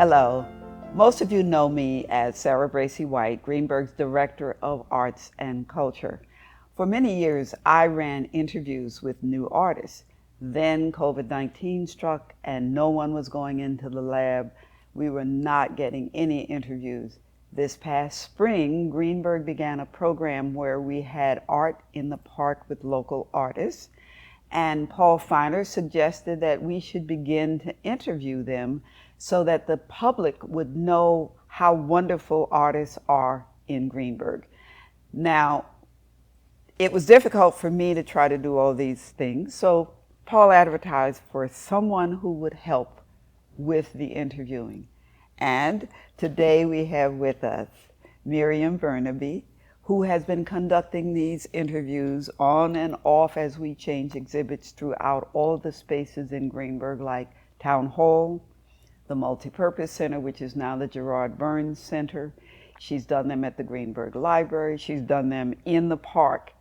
Hello. Most of you know me as Sarah Bracey White, Greenburgh's Director of Arts and Culture. For many years, I ran interviews with new artists. Then COVID-19 struck and no one was going into the lab. We were not getting any interviews. This past spring, Greenburgh began a program where we had art in the park with local artists. And Paul Feiner suggested that we should begin to interview them so that the public would know how wonderful artists are in Greenburgh. Now, it was difficult for me to try to do all these things, so Paul advertised for someone who would help with the interviewing. And today we have with us Miriam Bernabei, who has been conducting these interviews on and off as we change exhibits throughout all of the spaces in Greenburgh, like Town Hall, the Multipurpose Center, which is now the Gerard Burns Center. She's done them at the Greenburgh Library. She's done them in the park,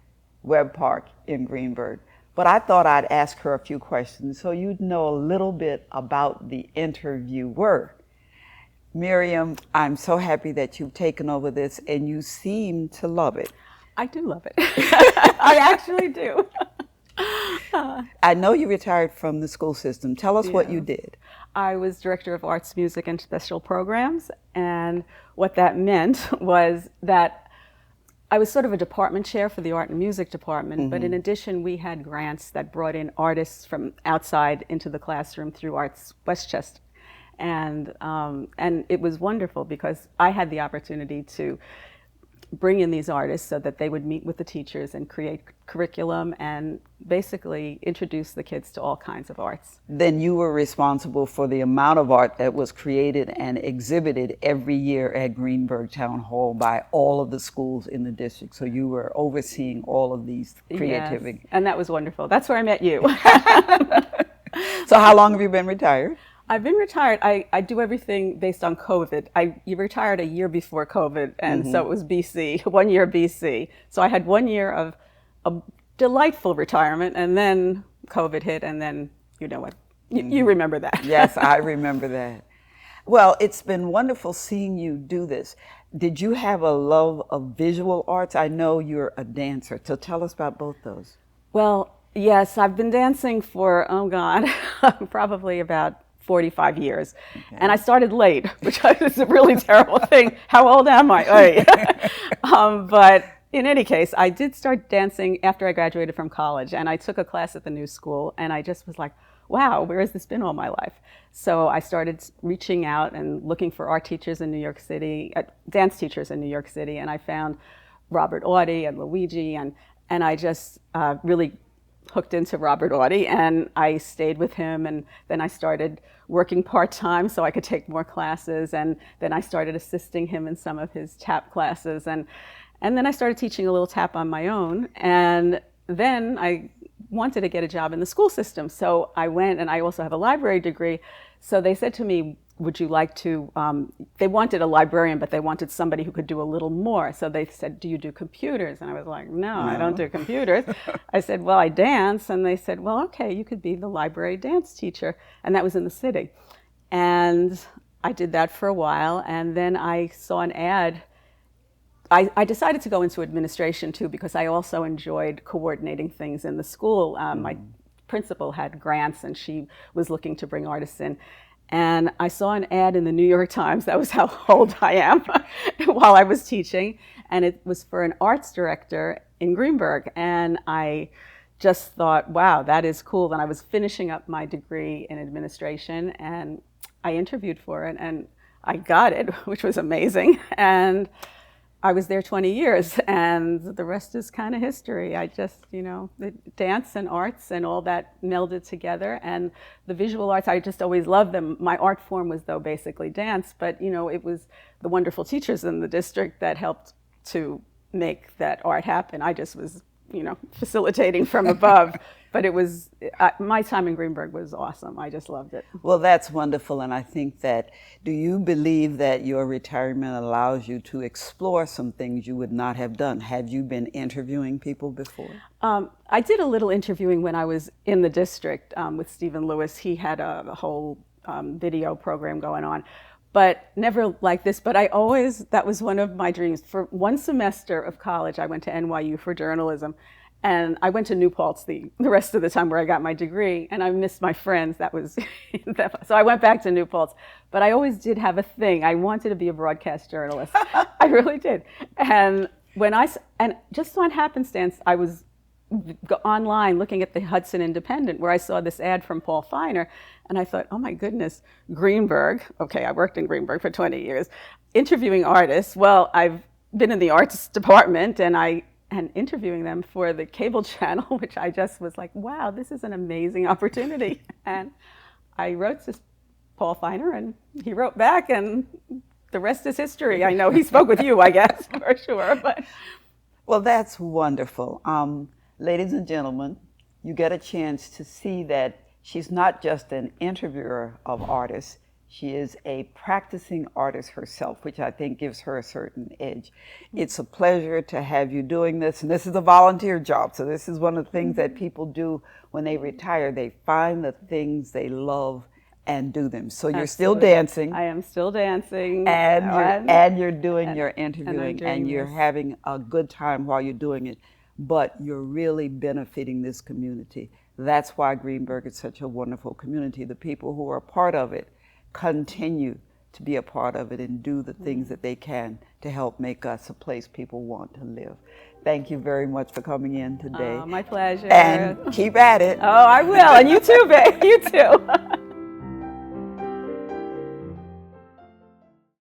Webb Park in Greenburgh. But I thought I'd ask her a few questions so you'd know a little bit about the interviewer. Miriam, I'm so happy that you've taken over this and you seem to love it. I do love it. I actually do. I know you retired from the school system. Tell us what you did. I was Director of Arts, Music, and Special Programs, and what that meant was that I was sort of a department chair for the Art and Music Department, but in addition we had grants that brought in artists from outside into the classroom through Arts Westchester. And it was wonderful because I had the opportunity to bring in these artists so that they would meet with the teachers and create curriculum and basically introduce the kids to all kinds of arts. Then you were responsible for the amount of art that was created and exhibited every year at Greenburgh Town Hall by all of the schools in the district. So you were overseeing all of these creativity. Yes, and that was wonderful. That's where I met you. So how long have you been retired? I've been retired. I do everything based on COVID. You retired a year before COVID, and so it was BC, 1 year BC. So I had 1 year of a delightful retirement, and then COVID hit, and then you know what, you remember that. Yes, I remember that. Well, it's been wonderful seeing you do this. Did you have a love of visual arts? I know you're a dancer, so tell us about both those. Well, yes, I've been dancing for, oh God, probably about 45 years. Okay. And I started late, which is a really terrible thing. How old am I? But in any case, I did start dancing after I graduated from college, and I took a class at the new school, and I just was like, wow, where has this been all my life? So I started reaching out and looking for art teachers in New York City, dance teachers in New York City, and I found Robert Audie and Luigi, and I just really hooked into Robert Audie, and I stayed with him, and then I started working part-time so I could take more classes, and then I started assisting him in some of his tap classes, and then I started teaching a little tap on my own, and then I wanted to get a job in the school system, so I went, and I also have a library degree, so they said to me, would you like to, they wanted a librarian, but they wanted somebody who could do a little more. So they said, do you do computers? And I was like, no, I don't do computers. I said, well, I dance. And they said, well, okay, you could be the library dance teacher. And that was in the city. And I did that for a while. And then I saw an ad. I decided to go into administration too, because I also enjoyed coordinating things in the school. My principal had grants, and she was looking to bring artists in. And I saw an ad in the New York Times, that was how old I am, while I was teaching, and it was for an arts director in Greenburgh. And I just thought, wow, that is cool. And I was finishing up my degree in administration, and I interviewed for it, and I got it, which was amazing. And I was there 20 years, and the rest is kind of history. I just, the dance and arts and all that melded together, and the visual arts, I just always loved them. My art form was, though, basically dance, but, it was the wonderful teachers in the district that helped to make that art happen. I just was, facilitating from above. But it was, my time in Greenburgh was awesome. I just loved it. Well, that's wonderful. And I think that, do you believe that your retirement allows you to explore some things you would not have done? Have you been interviewing people before? I did a little interviewing when I was in the district with Stephen Lewis. He had a whole video program going on. but never like this. But that was one of my dreams. For one semester of college, I went to NYU for journalism. And I went to New Paltz the rest of the time where I got my degree, and I missed my friends. That was, so I went back to New Paltz. But I always did have a thing. I wanted to be a broadcast journalist. I really did. And and just on happenstance, I was online looking at the Hudson Independent where I saw this ad from Paul Feiner, and I thought, oh my goodness, Greenburgh. Okay, I worked in Greenburgh for 20 years, interviewing artists. Well, I've been in the arts department, and interviewing them for the cable channel, which I just was like, wow, this is an amazing opportunity. And I wrote to Paul Feiner, and he wrote back, and the rest is history. I know he spoke with you, I guess, for sure. But well, that's wonderful. Ladies and gentlemen, you get a chance to see that she's not just an interviewer of artists, she is a practicing artist herself, which I think gives her a certain edge. It's a pleasure to have you doing this, and this is a volunteer job, so this is one of the things that people do when they retire. They find the things they love and do them. So you're still dancing. I am still dancing. And you're doing your interviewing, and you're having a good time while you're doing it, but you're really benefiting this community. That's why Greenburgh is such a wonderful community. The people who are a part of it continue to be a part of it and do the things that they can to help make us a place people want to live. Thank you very much for coming in today. My pleasure. And keep at it. Oh, I will. And you too, babe. You too.